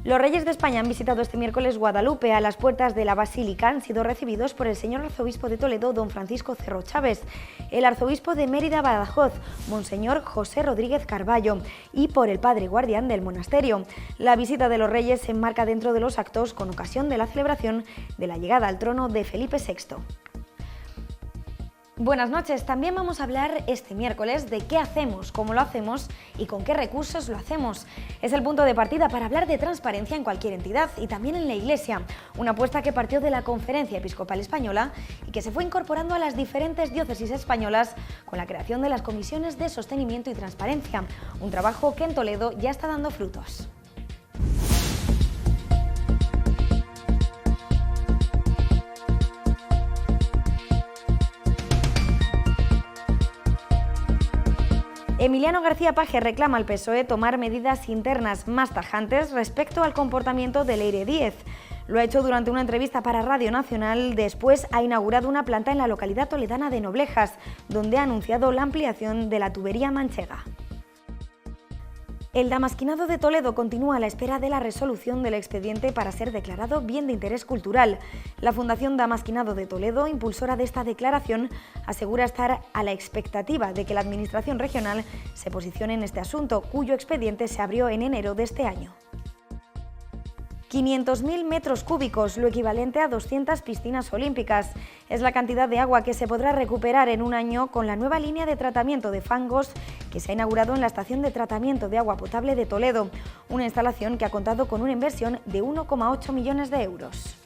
Los Reyes de España han visitado este miércoles Guadalupe. A las puertas de la Basílica han sido recibidos por el señor arzobispo de Toledo, don Francisco Cerro Chávez, el arzobispo de Mérida Badajoz, monseñor José Rodríguez Carballo, y por el padre guardián del monasterio. La visita de los Reyes se enmarca dentro de los actos con ocasión de la celebración de la llegada al trono de Felipe VI. Buenas noches, también vamos a hablar este miércoles de qué hacemos, cómo lo hacemos y con qué recursos lo hacemos. Es el punto de partida para hablar de transparencia en cualquier entidad y también en la Iglesia, una apuesta que partió de la Conferencia Episcopal Española y que se fue incorporando a las diferentes diócesis españolas con la creación de las comisiones de sostenimiento y transparencia, un trabajo que en Toledo ya está dando frutos. Emiliano García Paje reclama al PSOE tomar medidas internas más tajantes respecto al comportamiento de Leire Díez. Lo ha hecho durante una entrevista para Radio Nacional. Después ha inaugurado una planta en la localidad toledana de Noblejas, donde ha anunciado la ampliación de la tubería manchega. El Damasquinado de Toledo continúa a la espera de la resolución del expediente para ser declarado bien de interés cultural. La Fundación Damasquinado de Toledo, impulsora de esta declaración, asegura estar a la expectativa de que la Administración regional se posicione en este asunto, cuyo expediente se abrió en enero de este año. 500.000 metros cúbicos, lo equivalente a 200 piscinas olímpicas. Es la cantidad de agua que se podrá recuperar en un año con la nueva línea de tratamiento de fangos que se ha inaugurado en la estación de tratamiento de agua potable de Toledo, una instalación que ha contado con una inversión de 1,8 millones de euros.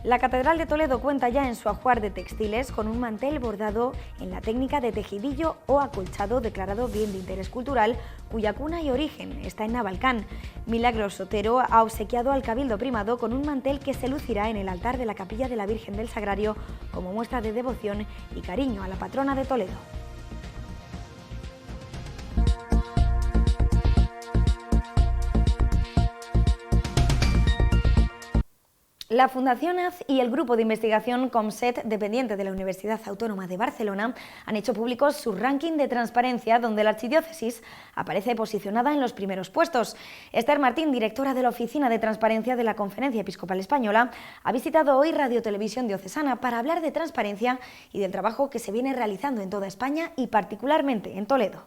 La Catedral de Toledo cuenta ya en su ajuar de textiles con un mantel bordado en la técnica de tejidillo o acolchado declarado bien de interés cultural, cuya cuna y origen está en Navalcán. Milagros Sotero ha obsequiado al Cabildo Primado con un mantel que se lucirá en el altar de la Capilla de la Virgen del Sagrario como muestra de devoción y cariño a la patrona de Toledo. La Fundación AZ y el grupo de investigación COMSET, dependiente de la Universidad Autónoma de Barcelona, han hecho públicos su ranking de transparencia, donde la archidiócesis aparece posicionada en los primeros puestos. Esther Martín, directora de la Oficina de Transparencia de la Conferencia Episcopal Española, ha visitado hoy Radio Televisión Diocesana para hablar de transparencia y del trabajo que se viene realizando en toda España y particularmente en Toledo.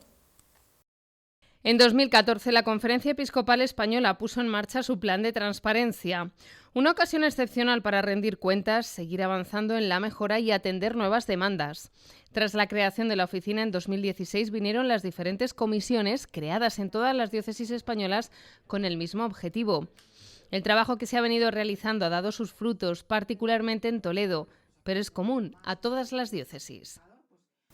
En 2014, la Conferencia Episcopal Española puso en marcha su plan de transparencia, una ocasión excepcional para rendir cuentas, seguir avanzando en la mejora y atender nuevas demandas. Tras la creación de la oficina en 2016 vinieron las diferentes comisiones creadas en todas las diócesis españolas con el mismo objetivo. El trabajo que se ha venido realizando ha dado sus frutos, particularmente en Toledo, pero es común a todas las diócesis.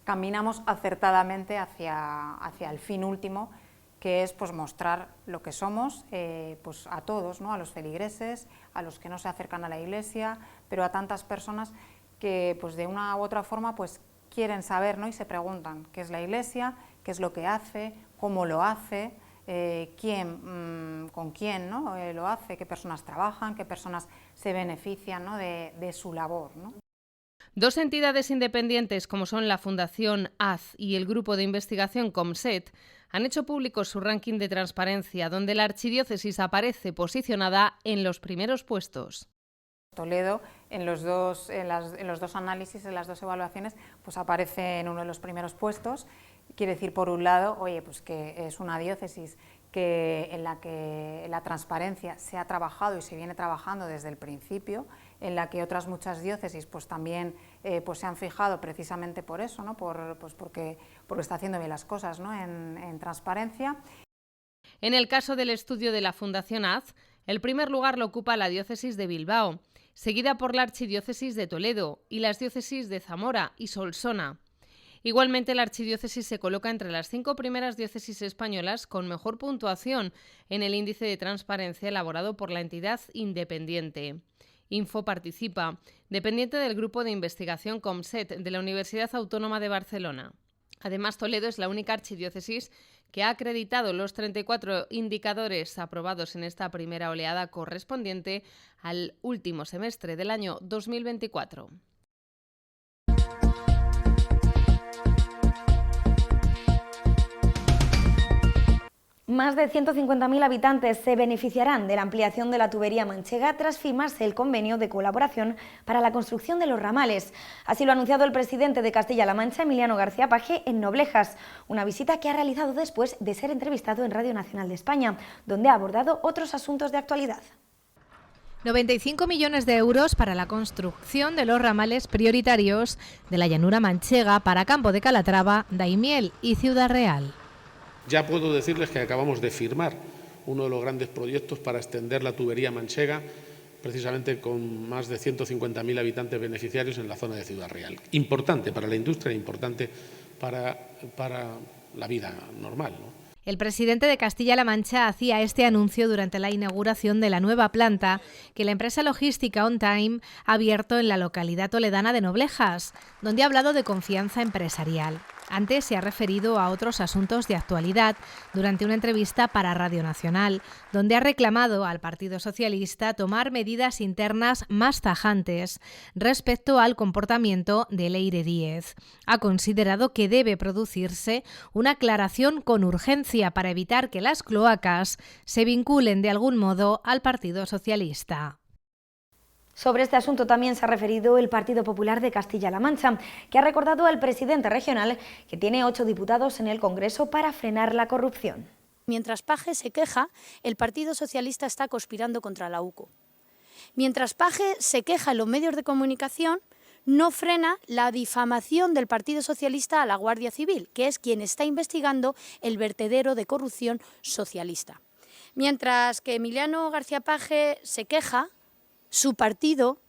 Caminamos acertadamente hacia el fin último, que es pues mostrar lo que somos pues a todos, ¿no? A los feligreses, a los que no se acercan a la Iglesia, pero a tantas personas que pues de una u otra forma pues quieren saber, ¿no? Y se preguntan qué es la Iglesia, qué es lo que hace, cómo lo hace, quién, con quién, ¿no? Lo hace, qué personas trabajan, qué personas se benefician, ¿no? de su labor, ¿no? Dos entidades independientes como son la Fundación AZ y el grupo de investigación COMSET han hecho público su ranking de transparencia, donde la archidiócesis aparece posicionada en los primeros puestos. Toledo, en los dos análisis, en las dos evaluaciones, pues aparece en uno de los primeros puestos. Quiere decir, por un lado, oye, pues que es una diócesis en la que la transparencia se ha trabajado y se viene trabajando desde el principio, en la que otras muchas diócesis pues también pues se han fijado precisamente por eso, ¿no? Porque está haciendo bien las cosas, ¿no? en transparencia. En el caso del estudio de la Fundación AZ, el primer lugar lo ocupa la diócesis de Bilbao, seguida por la archidiócesis de Toledo y las diócesis de Zamora y Solsona. Igualmente, la archidiócesis se coloca entre las 5 primeras diócesis españolas con mejor puntuación en el índice de transparencia elaborado por la entidad independiente. Info participa, dependiente del grupo de investigación COMSET de la Universidad Autónoma de Barcelona. Además, Toledo es la única archidiócesis que ha acreditado los 34 indicadores aprobados en esta primera oleada correspondiente al último semestre del año 2024. Más de 150.000 habitantes se beneficiarán de la ampliación de la tubería manchega tras firmarse el convenio de colaboración para la construcción de los ramales. Así lo ha anunciado el presidente de Castilla-La Mancha, Emiliano García Paje, en Noblejas, una visita que ha realizado después de ser entrevistado en Radio Nacional de España, donde ha abordado otros asuntos de actualidad. 95 millones de euros para la construcción de los ramales prioritarios de la llanura manchega para Campo de Calatrava, Daimiel y Ciudad Real. Ya puedo decirles que acabamos de firmar uno de los grandes proyectos para extender la tubería manchega, precisamente con más de 150.000 habitantes beneficiarios en la zona de Ciudad Real. Importante para la industria, importante para la vida normal, ¿no? El presidente de Castilla-La Mancha hacía este anuncio durante la inauguración de la nueva planta que la empresa logística On Time ha abierto en la localidad toledana de Noblejas, donde ha hablado de confianza empresarial. Antes se ha referido a otros asuntos de actualidad durante una entrevista para Radio Nacional, donde ha reclamado al Partido Socialista tomar medidas internas más tajantes respecto al comportamiento de Leire Díez. Ha considerado que debe producirse una aclaración con urgencia para evitar que las cloacas se vinculen de algún modo al Partido Socialista. Sobre este asunto también se ha referido el Partido Popular de Castilla-La Mancha, que ha recordado al presidente regional que tiene 8 diputados en el Congreso para frenar la corrupción. Mientras Paje se queja, el Partido Socialista está conspirando contra la UCO. Mientras Paje se queja en los medios de comunicación, no frena la difamación del Partido Socialista a la Guardia Civil, que es quien está investigando el vertedero de corrupción socialista. Mientras que Emiliano García Paje se queja, su partido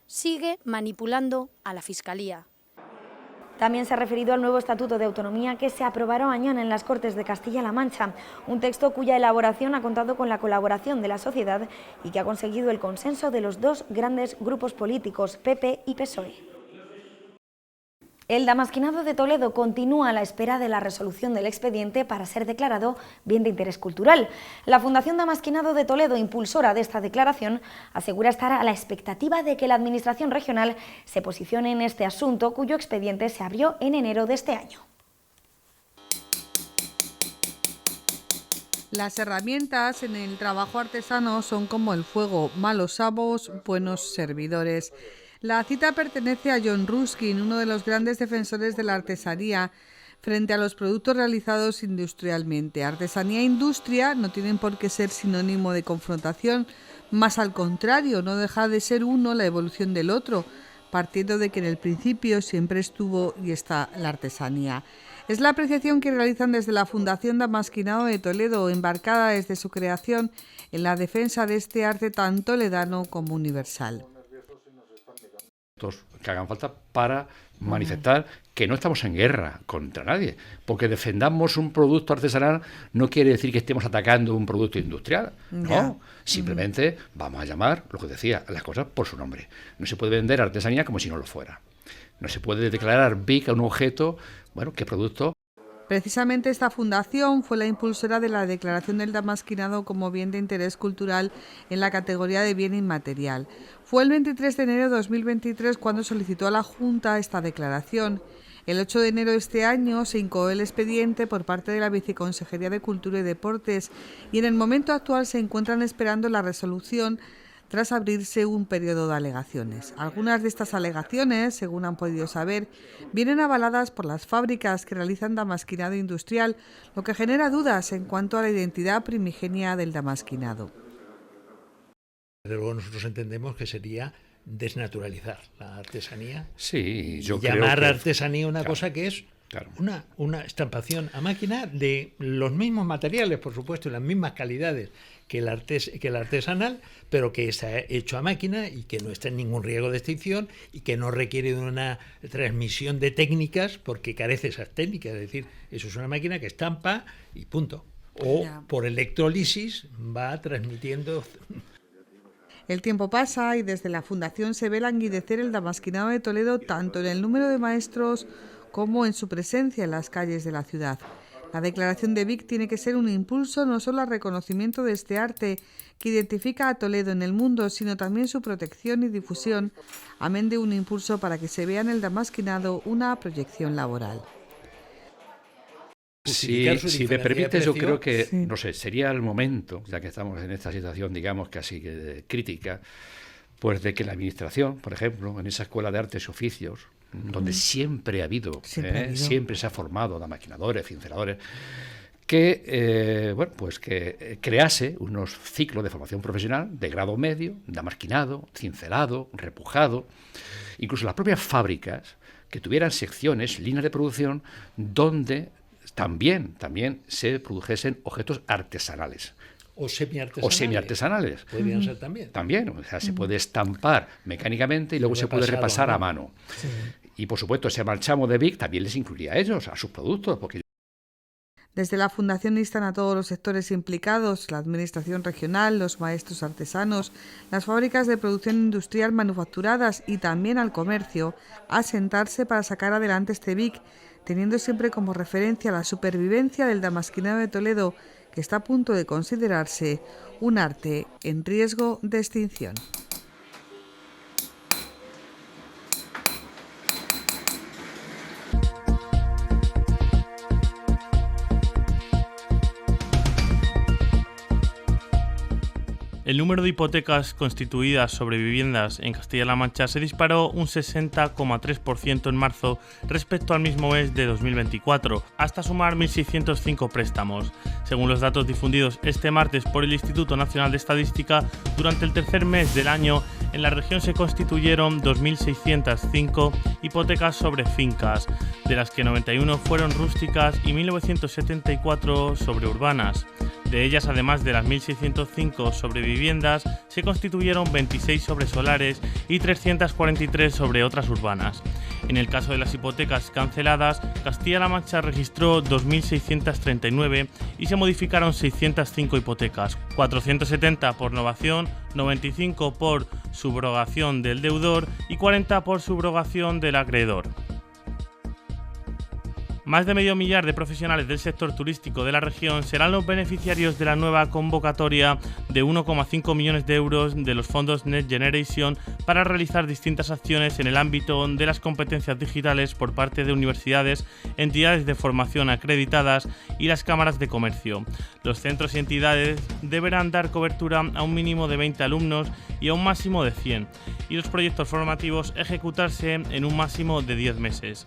sigue manipulando a la Fiscalía. También se ha referido al nuevo Estatuto de Autonomía que se aprobará mañana en las Cortes de Castilla-La Mancha, un texto cuya elaboración ha contado con la colaboración de la sociedad y que ha conseguido el consenso de los dos grandes grupos políticos, PP y PSOE. El Damasquinado de Toledo continúa a la espera de la resolución del expediente para ser declarado bien de interés cultural. La Fundación Damasquinado de Toledo, impulsora de esta declaración, asegura estar a la expectativa de que la Administración regional se posicione en este asunto, cuyo expediente se abrió en enero de este año. Las herramientas en el trabajo artesano son como el fuego, malos amos, buenos servidores. La cita pertenece a John Ruskin, uno de los grandes defensores de la artesanía frente a los productos realizados industrialmente. Artesanía e industria no tienen por qué ser sinónimo de confrontación, más al contrario, no deja de ser uno la evolución del otro, partiendo de que en el principio siempre estuvo y está la artesanía. Es la apreciación que realizan desde la Fundación Damasquinado de Toledo, embarcada desde su creación en la defensa de este arte tan toledano como universal. Que hagan falta para manifestar que no estamos en guerra contra nadie, porque defendamos un producto artesanal no quiere decir que estemos atacando un producto industrial, no, simplemente vamos a llamar, lo que decía, las cosas por su nombre. No se puede vender artesanía como si no lo fuera, no se puede declarar BIC a un objeto, bueno, que es producto. Precisamente esta fundación fue la impulsora de la declaración del damasquinado como bien de interés cultural en la categoría de bien inmaterial. Fue el 23 de enero de 2023 cuando solicitó a la Junta esta declaración. El 8 de enero de este año se incoó el expediente por parte de la Viceconsejería de Cultura y Deportes y en el momento actual se encuentran esperando la resolución tras abrirse un periodo de alegaciones. Algunas de estas alegaciones, según han podido saber, vienen avaladas por las fábricas que realizan damasquinado industrial, lo que genera dudas en cuanto a la identidad primigenia del damasquinado. Desde luego nosotros entendemos que sería desnaturalizar la artesanía. Sí, yo creo llamar artesanía una cosa que es una estampación a máquina de los mismos materiales, por supuesto, y las mismas calidades que el artesanal, pero que está hecho a máquina y que no está en ningún riesgo de extinción y que no requiere de una transmisión de técnicas porque carece esas técnicas. Es decir, eso es una máquina que estampa y punto. O por electrólisis va transmitiendo. El tiempo pasa y desde la Fundación se ve languidecer el damasquinado de Toledo tanto en el número de maestros como en su presencia en las calles de la ciudad. La declaración de BIC tiene que ser un impulso no solo al reconocimiento de este arte que identifica a Toledo en el mundo, sino también su protección y difusión, amén de un impulso para que se vea en el damasquinado una proyección laboral. justificar su Si me diferencia de permites, yo precio. creo que, Sí. no sé, sería el momento, ya que estamos en esta situación, digamos, casi que crítica, pues de que la Administración, por ejemplo, en esa Escuela de Artes y Oficios, donde siempre ha habido, siempre se ha formado a maquinadores, cinceladores, que que crease unos ciclos de formación profesional de grado medio, de marquinado, cincelado, repujado, incluso las propias fábricas que tuvieran secciones, líneas de producción, donde también se produjesen objetos artesanales. O semiartesanales. O semiartesanales. Podrían ser también. También, o sea, se puede estampar mecánicamente y luego se puede repasar a mano. Sí. Y por supuesto, ese marchamo de Vic también les incluiría a ellos, a sus productos, porque desde la Fundación instan a todos los sectores implicados, la Administración regional, los maestros artesanos, las fábricas de producción industrial manufacturadas y también al comercio, a sentarse para sacar adelante este BIC, teniendo siempre como referencia la supervivencia del damasquinado de Toledo, que está a punto de considerarse un arte en riesgo de extinción. El número de hipotecas constituidas sobre viviendas en Castilla-La Mancha se disparó un 60,3% en marzo respecto al mismo mes de 2024, hasta sumar 1.605 préstamos. Según los datos difundidos este martes por el Instituto Nacional de Estadística, durante el tercer mes del año en la región se constituyeron 2.605 hipotecas sobre fincas, de las que 91 fueron rústicas y 1.974 sobre urbanas. De ellas, además de las 1.605 sobre viviendas, se constituyeron 26 sobre solares y 343 sobre otras urbanas. En el caso de las hipotecas canceladas, Castilla-La Mancha registró 2.639 y se modificaron 605 hipotecas, 470 por novación, 95 por subrogación del deudor y 40 por subrogación del acreedor. Más de medio millar de profesionales del sector turístico de la región serán los beneficiarios de la nueva convocatoria de 1,5 millones de euros de los fondos Next Generation para realizar distintas acciones en el ámbito de las competencias digitales por parte de universidades, entidades de formación acreditadas y las cámaras de comercio. Los centros y entidades deberán dar cobertura a un mínimo de 20 alumnos y a un máximo de 100, y los proyectos formativos ejecutarse en un máximo de 10 meses.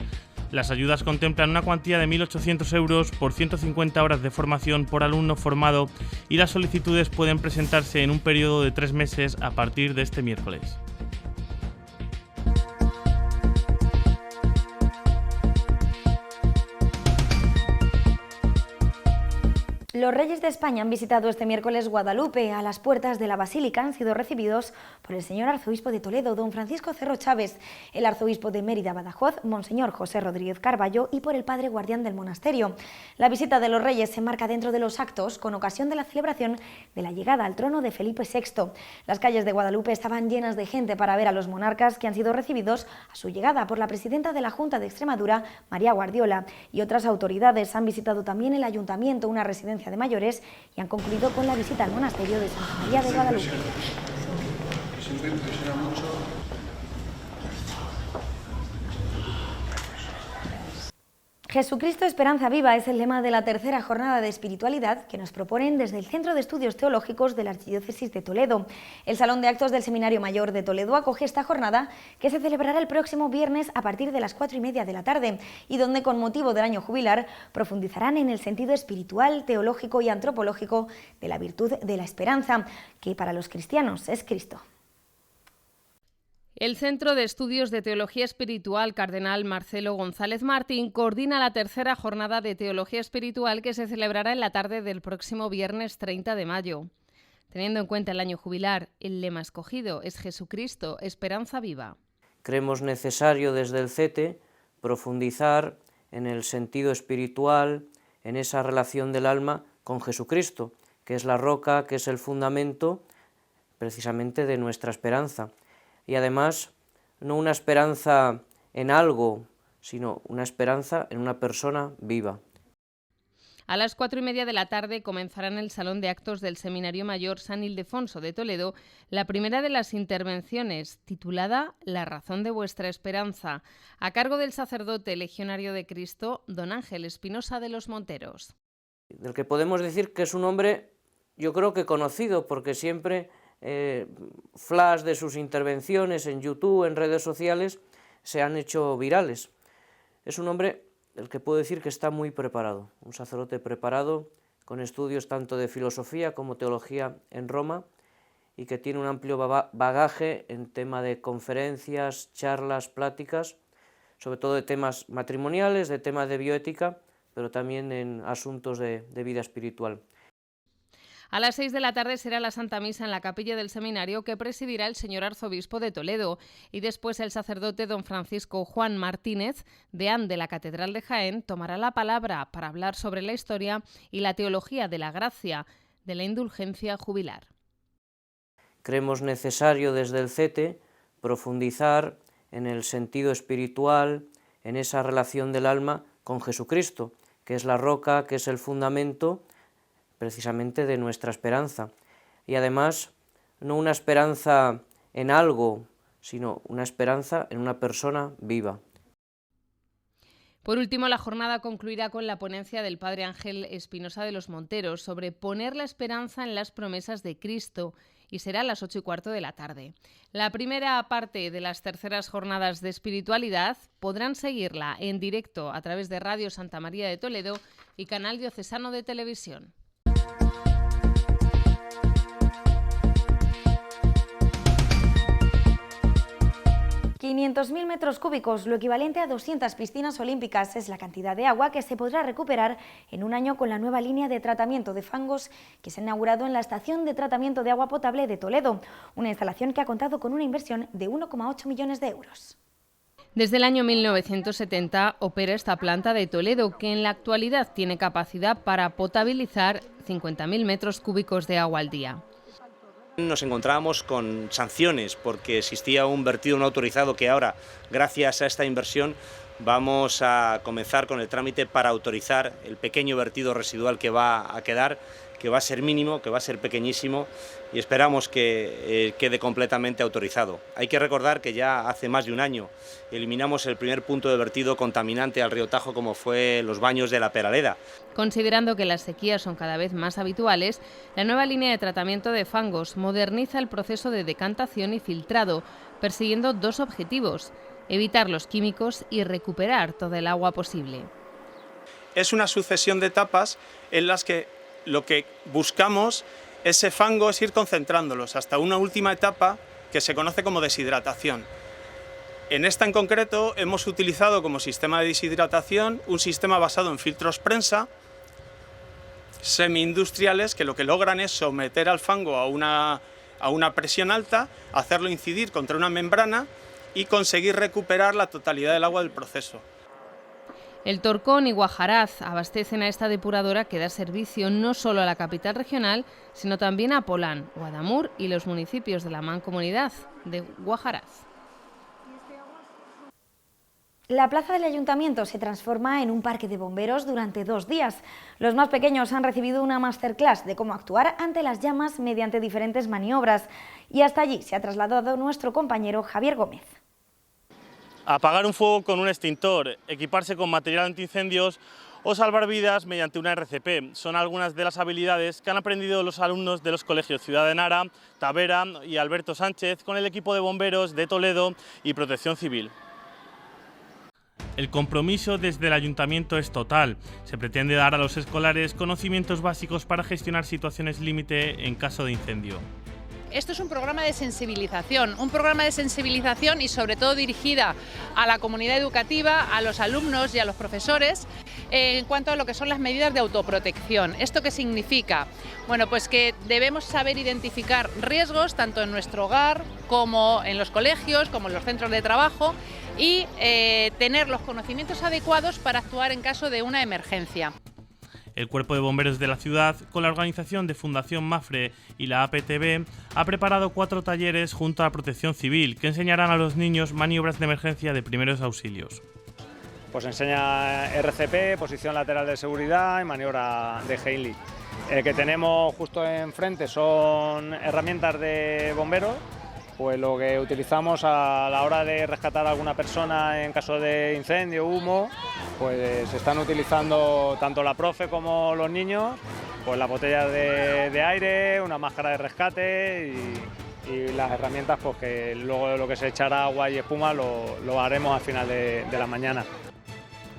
Las ayudas contemplan una cuantía de 1.800 euros por 150 horas de formación por alumno formado y las solicitudes pueden presentarse en un periodo de 3 meses a partir de este miércoles. Los reyes de España han visitado este miércoles Guadalupe. A las puertas de la Basílica han sido recibidos por el señor arzobispo de Toledo, don Francisco Cerro Chávez, el arzobispo de Mérida Badajoz, monseñor José Rodríguez Carballo, y por el padre guardián del monasterio. La visita de los reyes se enmarca dentro de los actos con ocasión de la celebración de la llegada al trono de Felipe VI. Las calles de Guadalupe estaban llenas de gente para ver a los monarcas que han sido recibidos a su llegada por la presidenta de la Junta de Extremadura, María Guardiola, y otras autoridades. Han visitado también el ayuntamiento, una residencia de mayores, y han concluido con la visita al monasterio de Santa María de Guadalupe. Siempre impresiona mucho. Jesucristo Esperanza Viva es el lema de la tercera jornada de espiritualidad que nos proponen desde el Centro de Estudios Teológicos de la Archidiócesis de Toledo. El Salón de Actos del Seminario Mayor de Toledo acoge esta jornada, que se celebrará el próximo viernes a partir de las 4:30 de la tarde y donde, con motivo del año jubilar, profundizarán en el sentido espiritual, teológico y antropológico de la virtud de la esperanza, que para los cristianos es Cristo. El Centro de Estudios de Teología Espiritual Cardenal Marcelo González Martín coordina la tercera jornada de Teología Espiritual que se celebrará en la tarde del próximo viernes 30 de mayo. Teniendo en cuenta el año jubilar, el lema escogido es Jesucristo, Esperanza Viva. Creemos necesario desde el CETE profundizar en el sentido espiritual, en esa relación del alma con Jesucristo, que es la roca, que es el fundamento precisamente de nuestra esperanza. Y además, no una esperanza en algo, sino una esperanza en una persona viva. A las 4:30 de la tarde comenzará en el Salón de Actos del Seminario Mayor San Ildefonso de Toledo la primera de las intervenciones, titulada La razón de vuestra esperanza, a cargo del sacerdote legionario de Cristo, don Ángel Espinosa de los Monteros. Del que podemos decir que es un hombre, yo creo que conocido, porque siempre flash de sus intervenciones en YouTube, en redes sociales, se han hecho virales. Es un hombre del que puedo decir que está muy preparado, un sacerdote preparado, con estudios tanto de filosofía como teología en Roma, y que tiene un amplio bagaje en tema de conferencias, charlas, pláticas, sobre todo de temas matrimoniales, de temas de bioética, pero también en asuntos de vida espiritual. A las 6 de la tarde será la Santa Misa en la capilla del seminario, que presidirá el señor arzobispo de Toledo, y después el sacerdote don Francisco Juan Martínez, deán de la Catedral de Jaén, tomará la palabra para hablar sobre la historia y la teología de la gracia de la indulgencia jubilar. Creemos necesario desde el CETE profundizar en el sentido espiritual, en esa relación del alma con Jesucristo, que es la roca, que es el fundamento precisamente de nuestra esperanza. Y además, no una esperanza en algo, sino una esperanza en una persona viva. Por último, la jornada concluirá con la ponencia del padre Ángel Espinosa de los Monteros sobre poner la esperanza en las promesas de Cristo, y será a las 8:15 de la tarde. La primera parte de las terceras jornadas de espiritualidad podrán seguirla en directo a través de Radio Santa María de Toledo y Canal Diocesano de Televisión. 500.000 metros cúbicos, lo equivalente a 200 piscinas olímpicas, es la cantidad de agua que se podrá recuperar en un año con la nueva línea de tratamiento de fangos que se ha inaugurado en la Estación de Tratamiento de Agua Potable de Toledo, una instalación que ha contado con una inversión de 1,8 millones de euros. Desde el año 1970 opera esta planta de Toledo, que en la actualidad tiene capacidad para potabilizar 50.000 metros cúbicos de agua al día. Nos encontrábamos con sanciones porque existía un vertido no autorizado que ahora, gracias a esta inversión, vamos a comenzar con el trámite para autorizar el pequeño vertido residual que va a quedar, que va a ser mínimo, que va a ser pequeñísimo, y esperamos que quede completamente autorizado. Hay que recordar que ya hace más de un año eliminamos el primer punto de vertido contaminante al río Tajo, como fue los baños de la Peraleda. Considerando que las sequías son cada vez más habituales, la nueva línea de tratamiento de fangos moderniza el proceso de decantación y filtrado, persiguiendo dos objetivos: evitar los químicos y recuperar toda el agua posible. Es una sucesión de etapas en las que lo que buscamos ese fango es ir concentrándolos hasta una última etapa que se conoce como deshidratación. En esta en concreto hemos utilizado como sistema de deshidratación un sistema basado en filtros prensa semi-industriales que lo que logran es someter al fango a una presión alta, hacerlo incidir contra una membrana y conseguir recuperar la totalidad del agua del proceso. El Torcón y Guajaraz abastecen a esta depuradora, que da servicio no solo a la capital regional, sino también a Polán, Guadamur y los municipios de la mancomunidad de Guajaraz. La plaza del Ayuntamiento se transforma en un parque de bomberos durante 2 días. Los más pequeños han recibido una masterclass de cómo actuar ante las llamas mediante diferentes maniobras. Y hasta allí se ha trasladado nuestro compañero Javier Gómez. Apagar un fuego con un extintor, equiparse con material antiincendios o salvar vidas mediante una RCP. Son algunas de las habilidades que han aprendido los alumnos de los colegios Ciudad de Nara, Tavera y Alberto Sánchez con el equipo de bomberos de Toledo y Protección Civil. El compromiso desde el ayuntamiento es total. Se pretende dar a los escolares conocimientos básicos para gestionar situaciones límite en caso de incendio. Esto es un programa de sensibilización y sobre todo dirigida a la comunidad educativa, a los alumnos y a los profesores en cuanto a lo que son las medidas de autoprotección. ¿Esto qué significa? Bueno, pues que debemos saber identificar riesgos tanto en nuestro hogar como en los colegios, como en los centros de trabajo y tener los conocimientos adecuados para actuar en caso de una emergencia. El Cuerpo de Bomberos de la ciudad, con la organización de Fundación Mafre y la APTB, ha preparado 4 talleres junto a la Protección Civil que enseñarán a los niños maniobras de emergencia de primeros auxilios. pues enseña RCP, posición lateral de seguridad y maniobra de Heinle. El que tenemos justo enfrente son herramientas de bomberos, pues lo que utilizamos a la hora de rescatar a alguna persona en caso de incendio, humo, pues se están utilizando tanto la profe como los niños, pues las botellas de aire, una máscara de rescate y las herramientas, pues que luego lo que se echará agua y espuma lo haremos al final de la mañana.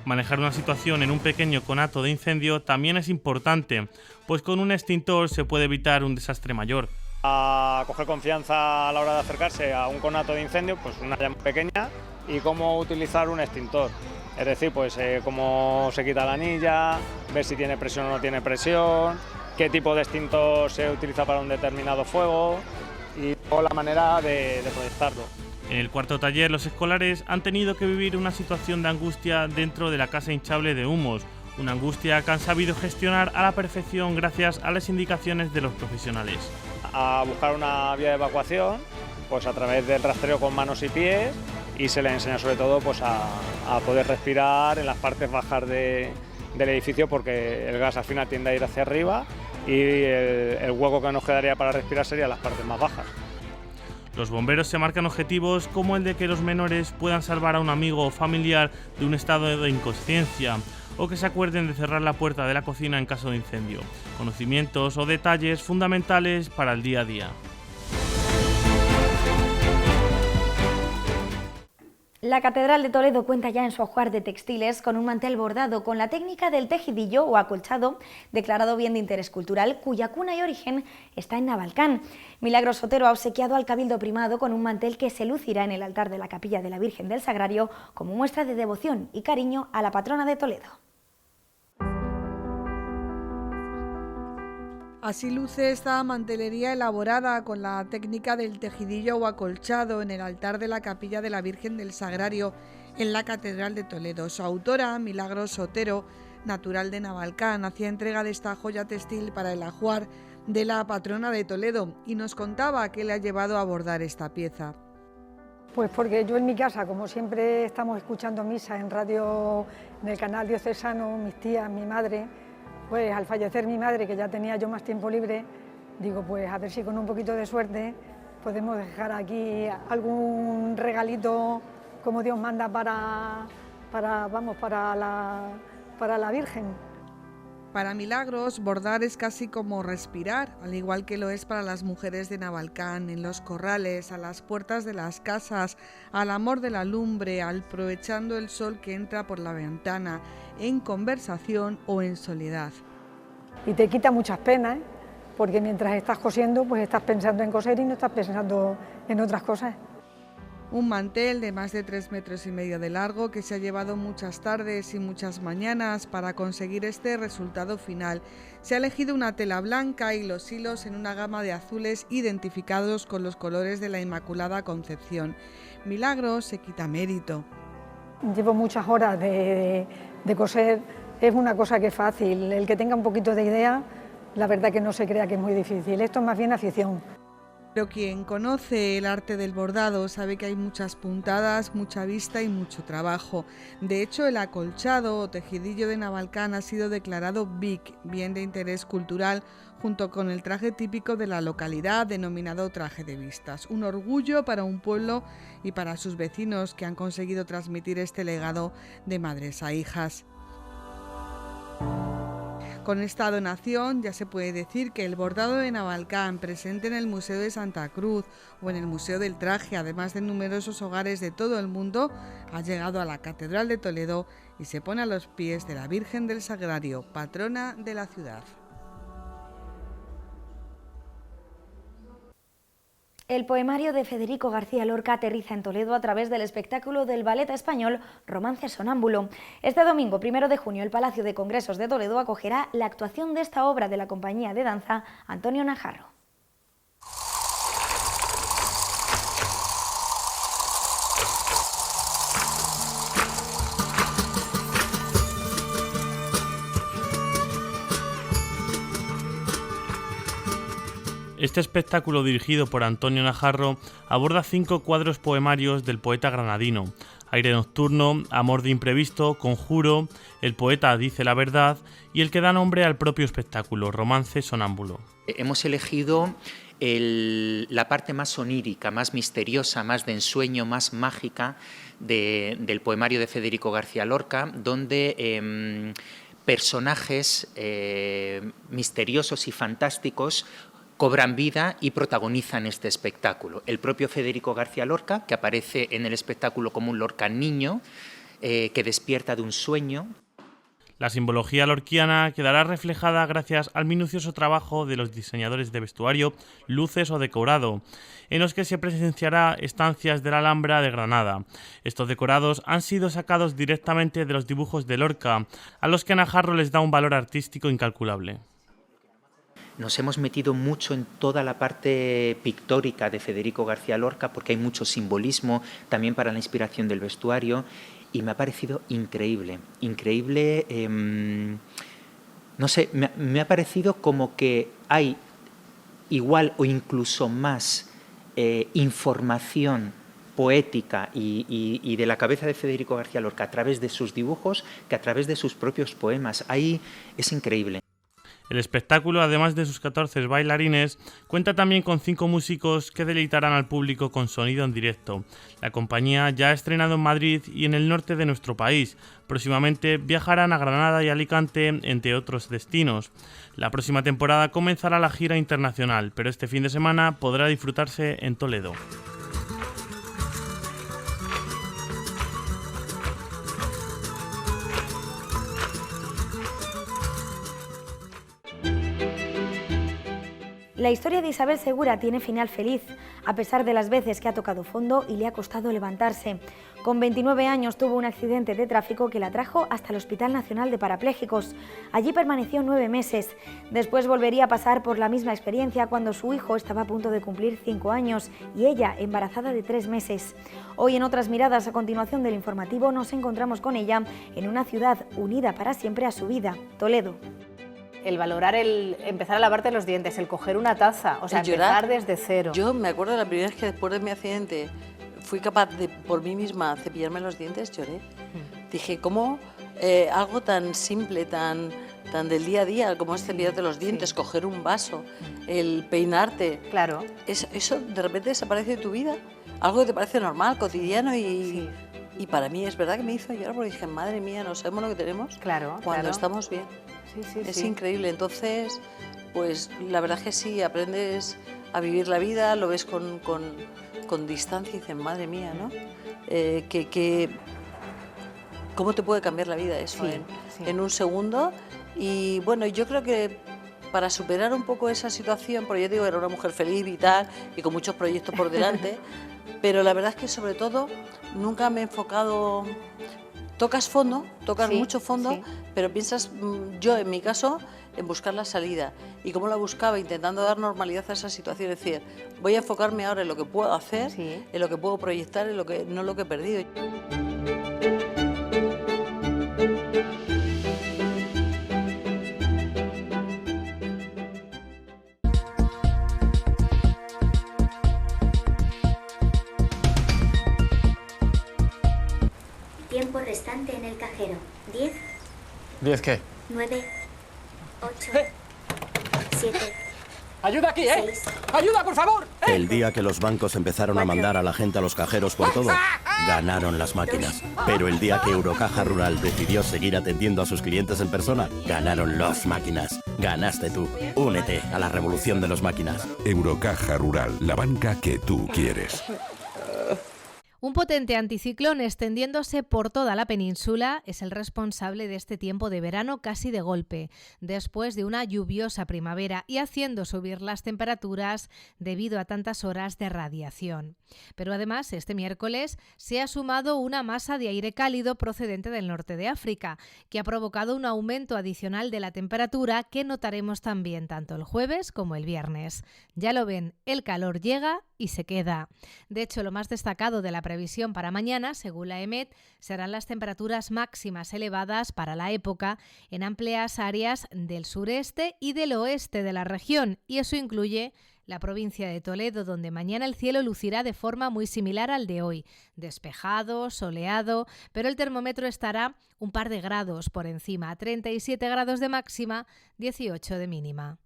Manejar una situación en un pequeño conato de incendio también es importante, pues con un extintor se puede evitar un desastre mayor. A coger confianza a la hora de acercarse a un conato de incendio, pues una llama pequeña y cómo utilizar un extintor. Es decir, pues cómo se quita la anilla, ver si tiene presión o no tiene presión, qué tipo de extintor se utiliza para un determinado fuego y la manera de proyectarlo. En el cuarto taller, los escolares han tenido que vivir una situación de angustia dentro de la casa hinchable de humos, una angustia que han sabido gestionar a la perfección gracias a las indicaciones de los profesionales. A buscar una vía de evacuación, pues a través del rastreo con manos y pies, y se les enseña sobre todo pues a poder respirar en las partes bajas del edificio, porque el gas al final tiende a ir hacia arriba y el hueco que nos quedaría para respirar sería las partes más bajas. Los bomberos se marcan objetivos como el de que los menores puedan salvar a un amigo o familiar de un estado de inconsciencia o que se acuerden de cerrar la puerta de la cocina en caso de incendio. Conocimientos o detalles fundamentales para el día a día. La Catedral de Toledo cuenta ya en su ajuar de textiles con un mantel bordado con la técnica del tejidillo o acolchado, declarado bien de interés cultural, cuya cuna y origen está en Navalcán. Milagros Otero ha obsequiado al Cabildo Primado con un mantel que se lucirá en el altar de la Capilla de la Virgen del Sagrario como muestra de devoción y cariño a la patrona de Toledo. Así luce esta mantelería elaborada con la técnica del tejidillo o acolchado en el altar de la Capilla de la Virgen del Sagrario en la Catedral de Toledo. Su autora, Milagros Otero, natural de Navalcán, hacía entrega de esta joya textil para el ajuar de la patrona de Toledo y nos contaba qué le ha llevado a bordar esta pieza. Pues porque yo en mi casa, como siempre estamos escuchando misa en radio, en el canal diocesano, mis tías, mi madre, pues al fallecer mi madre, que ya tenía yo más tiempo libre, digo, pues a ver si con un poquito de suerte podemos dejar aquí algún regalito como Dios manda para la Virgen. Para Milagros, bordar es casi como respirar, al igual que lo es para las mujeres de Navalcán, en los corrales, a las puertas de las casas, al amor de la lumbre, aprovechando el sol que entra por la ventana, en conversación o en soledad. Y te quita muchas penas, porque mientras estás cosiendo, pues estás pensando en coser y no estás pensando en otras cosas. Un mantel de más de 3,5 metros de largo que se ha llevado muchas tardes y muchas mañanas para conseguir este resultado final. Se ha elegido una tela blanca y los hilos en una gama de azules identificados con los colores de la Inmaculada Concepción. Milagros se quita mérito. Llevo muchas horas de coser, es una cosa que es fácil. El que tenga un poquito de idea, la verdad que no se crea que es muy difícil. Esto es más bien afición. Pero quien conoce el arte del bordado sabe que hay muchas puntadas, mucha vista y mucho trabajo. De hecho, el acolchado o tejidillo de Navalcán ha sido declarado BIC, bien de interés cultural, junto con el traje típico de la localidad denominado traje de vistas. Un orgullo para un pueblo y para sus vecinos que han conseguido transmitir este legado de madres a hijas. Con esta donación ya se puede decir que el bordado de Navalcán, presente en el Museo de Santa Cruz o en el Museo del Traje, además de numerosos hogares de todo el mundo, ha llegado a la Catedral de Toledo y se pone a los pies de la Virgen del Sagrario, patrona de la ciudad. El poemario de Federico García Lorca aterriza en Toledo a través del espectáculo del ballet español Romance Sonámbulo. Este domingo, 1 de junio, el Palacio de Congresos de Toledo acogerá la actuación de esta obra de la compañía de danza Antonio Najarro. Este espectáculo, dirigido por Antonio Najarro, aborda 5 cuadros poemarios del poeta granadino. Aire nocturno, Amor de imprevisto, Conjuro, El poeta dice la verdad y el que da nombre al propio espectáculo, Romance sonámbulo. Hemos elegido la parte más onírica, más misteriosa, más de ensueño, más mágica del poemario de Federico García Lorca, donde personajes misteriosos y fantásticos cobran vida y protagonizan este espectáculo. El propio Federico García Lorca, que aparece en el espectáculo como un Lorca niño, que despierta de un sueño. La simbología lorquiana quedará reflejada gracias al minucioso trabajo de los diseñadores de vestuario, luces o decorado, en los que se presenciará estancias de la Alhambra de Granada. Estos decorados han sido sacados directamente de los dibujos de Lorca, a los que Najarro les da un valor artístico incalculable. Nos hemos metido mucho en toda la parte pictórica de Federico García Lorca porque hay mucho simbolismo también para la inspiración del vestuario y me ha parecido increíble, no sé, me ha parecido como que hay igual o incluso más información poética y de la cabeza de Federico García Lorca a través de sus dibujos que a través de sus propios poemas. Ahí es increíble. El espectáculo, además de sus 14 bailarines, cuenta también con 5 músicos que deleitarán al público con sonido en directo. La compañía ya ha estrenado en Madrid y en el norte de nuestro país. Próximamente viajarán a Granada y Alicante, entre otros destinos. La próxima temporada comenzará la gira internacional, pero este fin de semana podrá disfrutarse en Toledo. La historia de Isabel Segura tiene final feliz, a pesar de las veces que ha tocado fondo y le ha costado levantarse. Con 29 años tuvo un accidente de tráfico que la trajo hasta el Hospital Nacional de Parapléjicos. Allí permaneció 9 meses. Después volvería a pasar por la misma experiencia cuando su hijo estaba a punto de cumplir 5 años y ella embarazada de 3 meses. Hoy en Otras Miradas, a continuación del informativo, nos encontramos con ella en una ciudad unida para siempre a su vida, Toledo. El valorar, el empezar a lavarte los dientes, el coger una taza, o sea, empezar desde cero. Yo me acuerdo de la primera vez que después de mi accidente fui capaz de, por mí misma, cepillarme los dientes, lloré. Dije, ¿cómo algo tan simple, tan del día a día, como es cepillarte los dientes, coger un vaso, el peinarte? Claro. Eso de repente desaparece de tu vida, algo que te parece normal, cotidiano y para mí es verdad que me hizo llorar porque dije, madre mía, no sabemos lo que tenemos cuando estamos bien. Es increíble, entonces, pues la verdad es que sí, aprendes a vivir la vida, lo ves con distancia y dices, madre mía, ¿no? ¿Cómo te puede cambiar la vida eso en un segundo? Y bueno, yo creo que para superar un poco esa situación, porque yo digo, era una mujer feliz, vital y con muchos proyectos por delante, pero la verdad es que sobre todo nunca me he enfocado... Tocas fondo, mucho fondo, pero piensas, yo en mi caso, en buscar la salida. Y cómo la buscaba, intentando dar normalidad a esa situación. Es decir, voy a enfocarme ahora en lo que puedo hacer, en lo que puedo proyectar, en lo que no lo que he perdido. Tiempo restante en el cajero. 10. ¿10 qué? 9. 8. 7. ¡Ayuda aquí, 6, ¡Ayuda, por favor! El día que los bancos empezaron a mandar a la gente a los cajeros por todo, ganaron las máquinas. Pero el día que Eurocaja Rural decidió seguir atendiendo a sus clientes en persona, ganaron las máquinas. Ganaste tú. Únete a la revolución de las máquinas. Eurocaja Rural, la banca que tú quieres. Un potente anticiclón extendiéndose por toda la península es el responsable de este tiempo de verano casi de golpe, después de una lluviosa primavera y haciendo subir las temperaturas debido a tantas horas de radiación. Pero además, este miércoles se ha sumado una masa de aire cálido procedente del norte de África, que ha provocado un aumento adicional de la temperatura que notaremos también tanto el jueves como el viernes. Ya lo ven, el calor llega y se queda. De hecho, lo más destacado de la previsión previsión para mañana, según la EMET, serán las temperaturas máximas elevadas para la época en amplias áreas del sureste y del oeste de la región, y eso incluye la provincia de Toledo, donde mañana el cielo lucirá de forma muy similar al de hoy, despejado, soleado, pero el termómetro estará un par de grados por encima, 37 grados de máxima, 18 de mínima.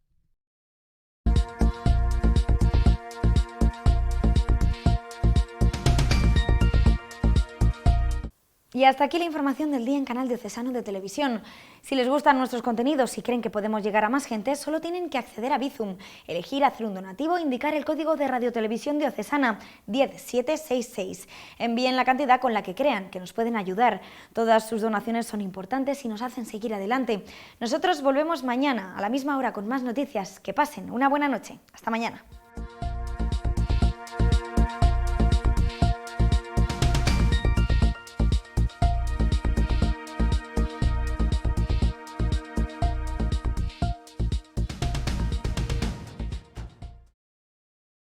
Y hasta aquí la información del día en Canal Diocesano de Televisión. Si les gustan nuestros contenidos y creen que podemos llegar a más gente, solo tienen que acceder a Bizum, elegir hacer un donativo e indicar el código de Radiotelevisión Diocesana 10766. Envíen la cantidad con la que crean que nos pueden ayudar. Todas sus donaciones son importantes y nos hacen seguir adelante. Nosotros volvemos mañana a la misma hora con más noticias. Que pasen una buena noche. Hasta mañana.